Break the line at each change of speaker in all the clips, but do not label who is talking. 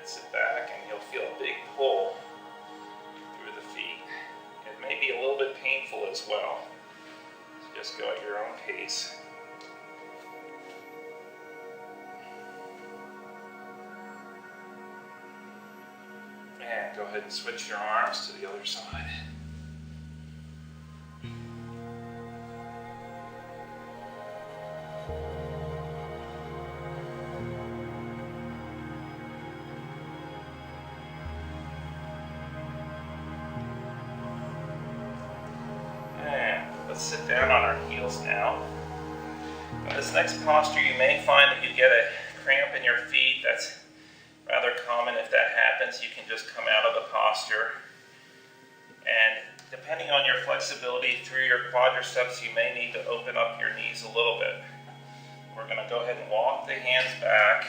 And sit back and you'll feel a big pull through the feet. It may be a little bit painful as well. So just go at your own pace. And go ahead and switch your arms to the other side. Let's sit down on our heels now. In this next posture, you may find that you get a cramp in your feet. That's rather common. If that happens, you can just come out of the posture. And depending on your flexibility through your quadriceps, you may need to open up your knees a little bit. We're going to go ahead and walk the hands back.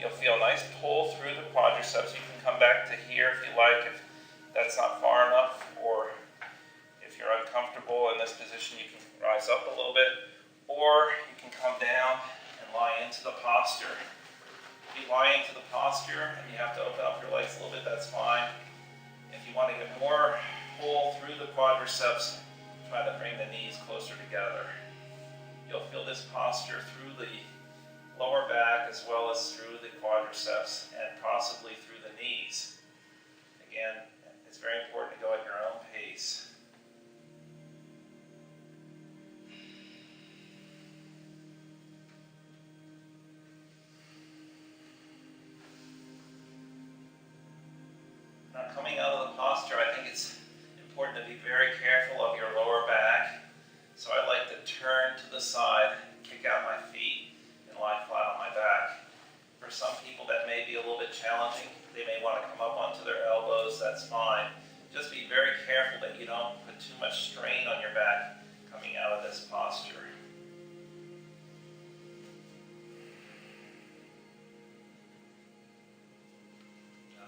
You'll feel a nice pull through the quadriceps. You can come back to here if you like, if that's not far enough, or if you're uncomfortable in this position, you can rise up a little bit, or you can come down and lie into the posture. If you lie into the posture and you have to open up your legs a little bit, that's fine. If you want to get more pull through the quadriceps, try to bring the knees closer together. You'll feel this posture through the lower back as well as through the quadriceps and possibly through the knees. Again, it's very important to go at your own pace. Now, coming out of the posture, I think it's important to be very careful of your lower back. So I like to turn to the side, kick out my feet, and lie flat on my back. For some people, that may be a little bit challenging. They may want to come up onto their elbows. That's fine. Just be very careful that you don't put too much strain on your back coming out of this posture.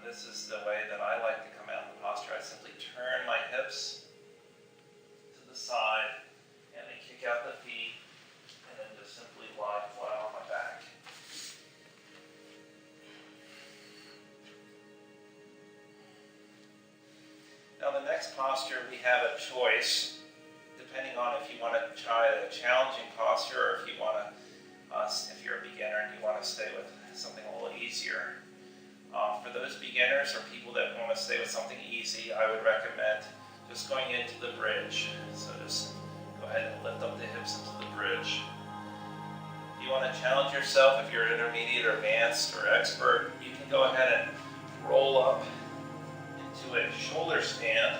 This is the way that I like to come out of the posture. I simply turn my hips to the side and then kick out the feet and then just simply lie flat on my back. Now the next posture, we have a choice depending on if you want to try a challenging posture or if you want to, if you're a beginner and you want to stay with something a little easier. For those beginners or people that want to stay with something easy, I would recommend just going into the bridge. So just go ahead and lift up the hips into the bridge. If you want to challenge yourself, if you're intermediate or advanced or expert, you can go ahead and roll up into a shoulder stand,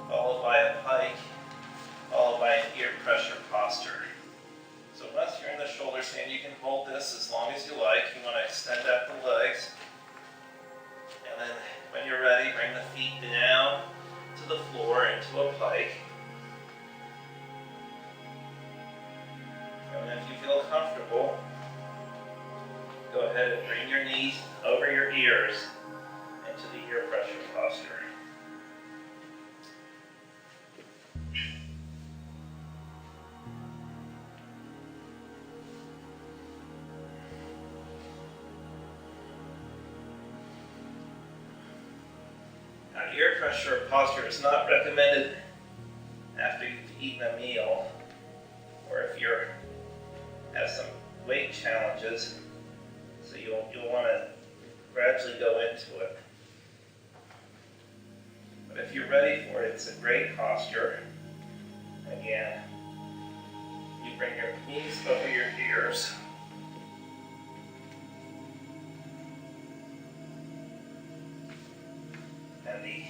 followed by a pike, followed by an ear pressure posture. So once you're in the shoulder stand, you can hold this as long as you like. You want to extend out the legs. And then when you're ready, bring the feet down to the floor into a pike. And if you feel comfortable, go ahead and bring your knees over your ears into the ear pressure posture. Ear pressure posture is not recommended after you've eaten a meal or if you have some weight challenges, so you'll want to gradually go into it. But if you're ready for it, it's a great posture. Again, you bring your knees over your ears. And the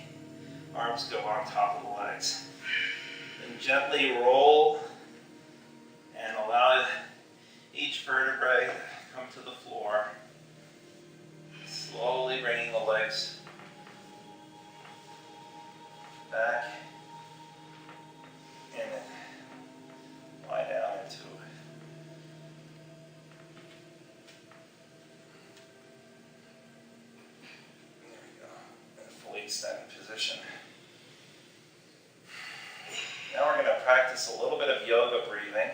arms go on top of the legs. Then gently roll and allow each vertebrae to come to the floor. Slowly bringing the legs back and then lie down into it. There we go. In a fully extended position. Now we're going to practice a little bit of yoga breathing.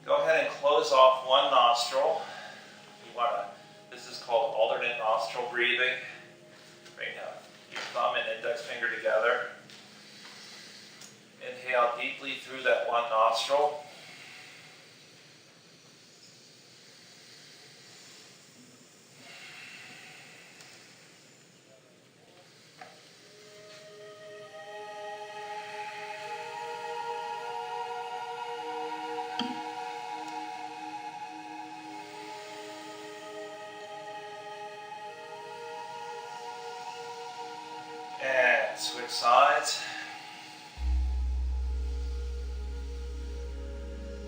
Go ahead and close off one nostril. You want to, this is called alternate breathing. Bring your thumb and index finger together. Inhale deeply through that one nostril. And switch sides.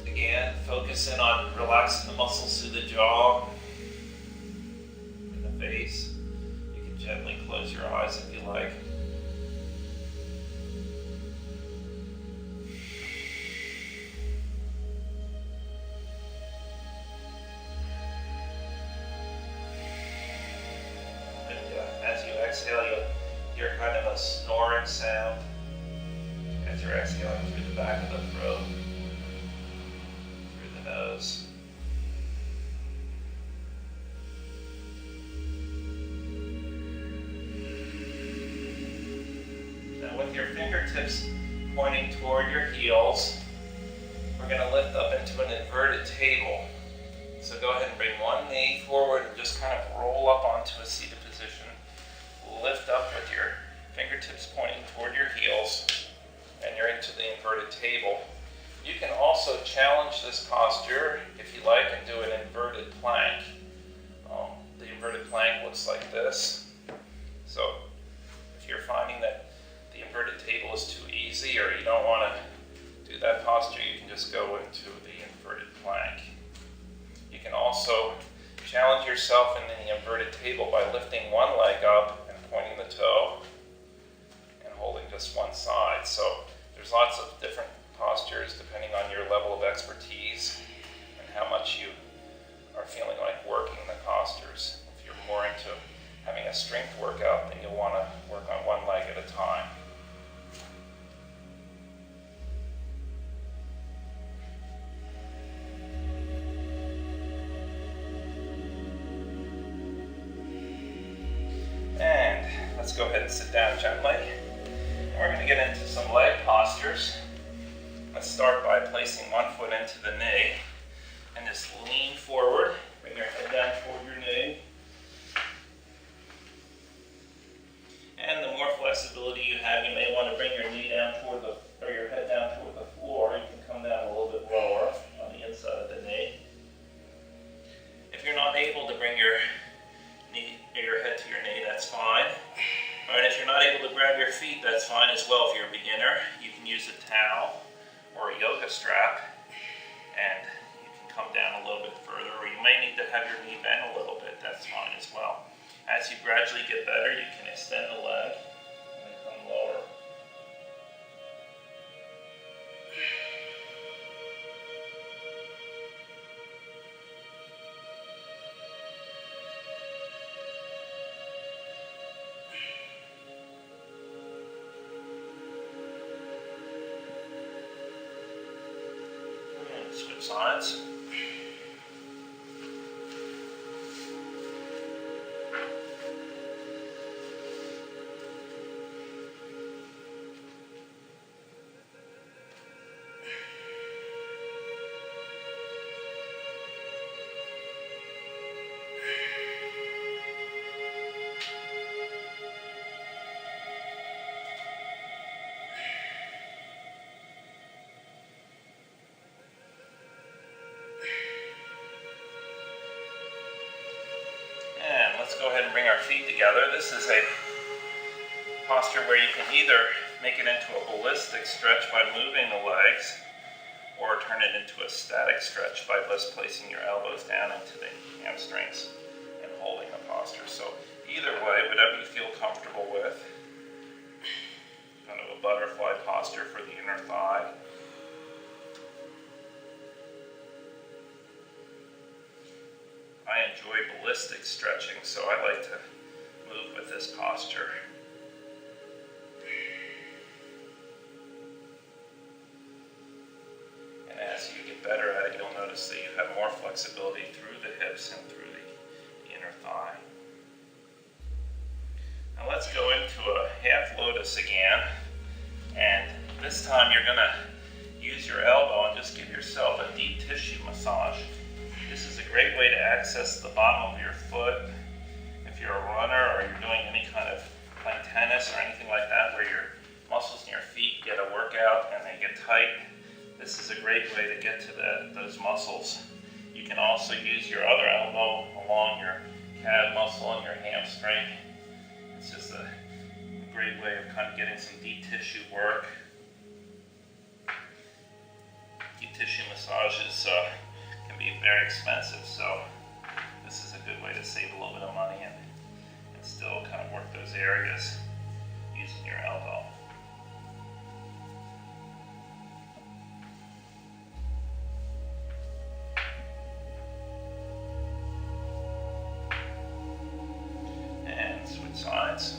Again, focus in on relaxing the muscles through the jaw and the face. You can gently close your eyes if you like. And as you exhale, you'll hear kind of a snoring sound as you're exhaling through the back of the throat. Nose. Now with your fingertips pointing toward your heels, we're going to lift up into an inverted table. So go ahead and bring one knee forward and just kind of roll up onto a seated position. Lift up with your fingertips pointing toward your heels, and you're into the inverted table. You can also challenge this posture, if you like, and do an inverted plank. The inverted plank looks like this. So if you're finding that the inverted table is too easy or you don't want to do that posture, you can just go into the inverted plank. You can also challenge yourself in the inverted table by lifting one leg up and pointing the toe and holding just one side. So there's lots of different postures depending on your level of expertise and how much you are feeling like working the postures. If you're more into having a strength workout, then you'll want to work on one leg at a time. And let's go ahead and sit down gently. And we're going to get into some leg postures. Let's start by placing one foot into the knee and just lean forward. Bring your head down toward your knee. And the more flexibility you have, you may want to bring your knee down toward your head down toward the floor. You can come down a little bit lower on the inside of the knee. If you're not able to bring your head to your knee, that's fine. And if you're not able to grab your feet, that's fine as well. If you're a beginner, you can use a towel or a yoga strap, and you can come down a little bit further, or you may need to have your knee bent a little bit. That's fine as well. As you gradually get better, you can extend the leg and come lower. Switch sides. Let's go ahead and bring our feet together. This is a posture where you can either make it into a ballistic stretch by moving the legs, or turn it into a static stretch by just placing your elbows down into the hamstrings and holding the posture. So either way, whatever you feel comfortable with. Kind of a butterfly posture for the inner thigh. I enjoy ballistic stretching, so I like to move with this posture. And as you get better at it, you'll notice that you have more flexibility through the hips and through the inner thigh. this again. And this time you're gonna use your elbow and just give yourself a deep tissue massage. This is a great way to access the bottom of your foot. If you're a runner or you're doing any kind of playing tennis or anything like that where your muscles in your feet get a workout and they get tight, this is a great way to get to those muscles. You can also use your other elbow along your calf muscle and your hamstring. It's just a great way of kind of getting some deep tissue work. Deep tissue massages can be very expensive, so this is a good way to save a little bit of money and still kind of work those areas using your elbow. And switch sides.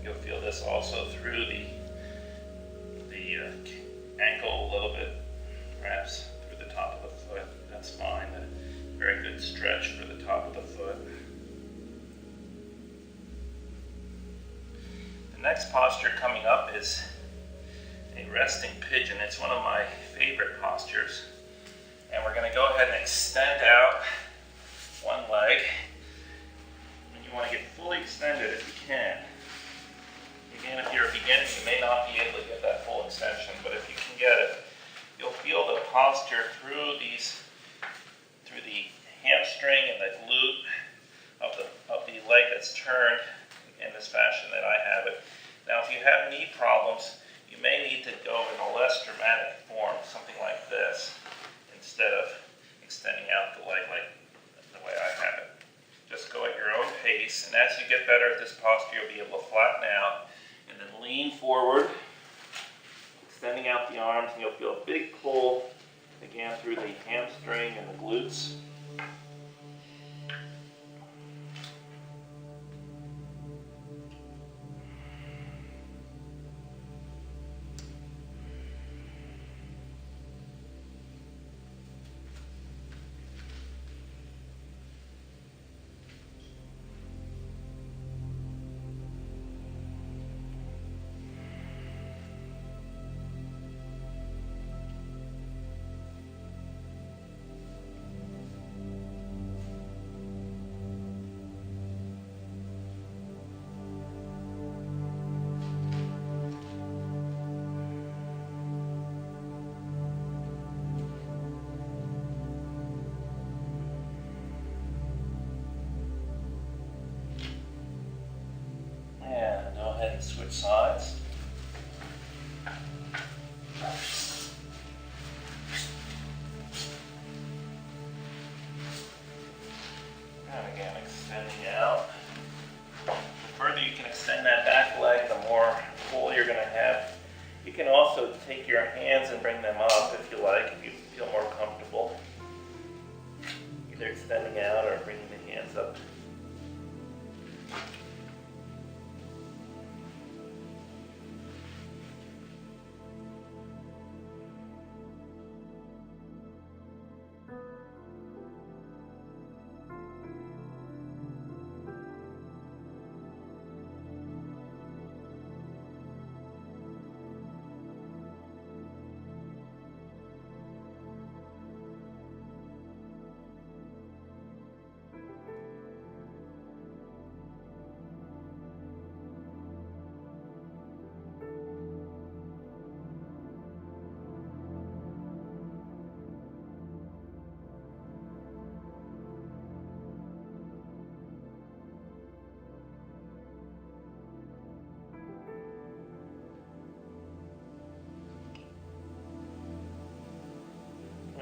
You'll feel this also through the ankle a little bit, perhaps through the top of the foot. That's fine. A very good stretch for the top of the foot. The next posture coming up is a resting pigeon. It's one of my favorite postures. And we're going to go ahead and extend out one leg. And you want to get fully extended if you can. Again, if you're a beginner, you may not be able to get that full extension, but if you can get it, you'll feel the posture through the hamstring and the glute of the leg that's turned in this fashion that I have it. Now, if you have knee problems, you may need to go in a less dramatic form, something like this, instead of extending out the leg like the way I have it. Just go at your own pace, and as you get better at this posture, you'll be able to flatten out and then lean forward, extending out the arms, and you'll feel a big pull again through the hamstring and the glutes. And switch sides. And again, extending out. The further you can extend that back leg, the more pull you're going to have. You can also take your hands and bring them up if you like, if you feel more comfortable. Either extending out or bringing the hands up.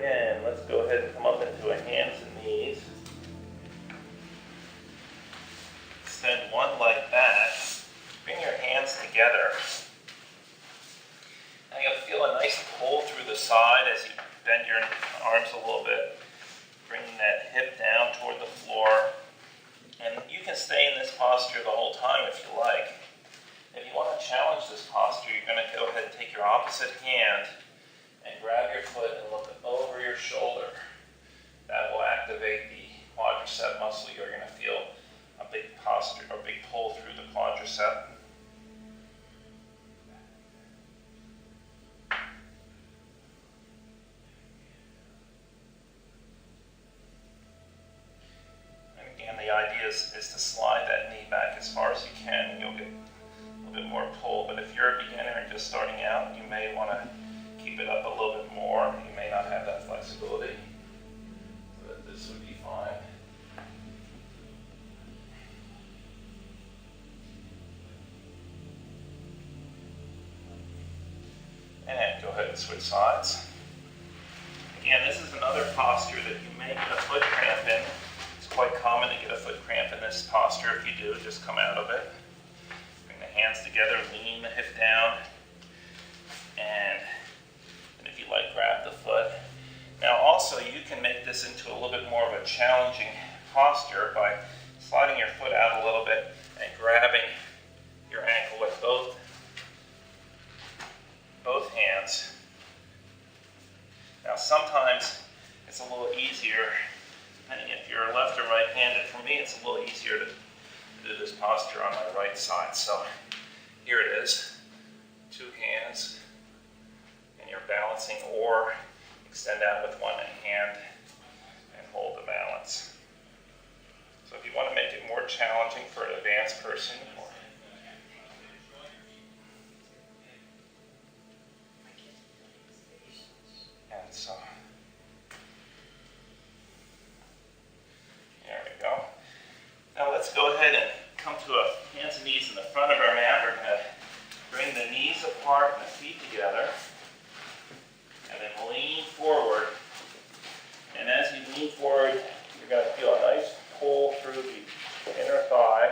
And let's go ahead and come up into a hands and knees. Extend one leg back. Bring your hands together. Now you'll feel a nice pull through the side as you bend your arms a little bit. bringing that hip down toward the floor. And you can stay in this posture the whole time if you like. If you want to challenge this posture, you're going to go ahead and take your opposite hand and grab your foot and look over your shoulder. That will activate the quadricep muscle. You're going to feel a big posture or big pull through the quadricep. The idea is to slide that knee back as far as you can, and you'll get a little bit more pull. But if you're a beginner and just starting out, you may want to keep it up a little bit more. You may not have that flexibility, but this would be fine. And go ahead and switch sides. Again, this is another posture that you may get a foot cramp in. Quite common to get a foot cramp in this posture. If you do, just come out of it. Bring the hands together, lean the hip down, and if you like, grab the foot. Now also, you can make this into a little bit more of a challenging posture by sliding your foot out a little bit and grabbing your ankle with both hands. Now sometimes it's a little easier, depending if you're left or right-handed. For me, it's a little easier to do this posture on my right side. So here it is, two hands, and you're balancing, or extend out with one hand and hold the balance. So if you want to make it more challenging for an advanced person, and so there we go. Now let's go ahead and come to a hands and knees in the front of our mat. We're going to bring the knees apart and the feet together, and then lean forward. And as you lean forward, you're going to feel a nice pull through the inner thigh.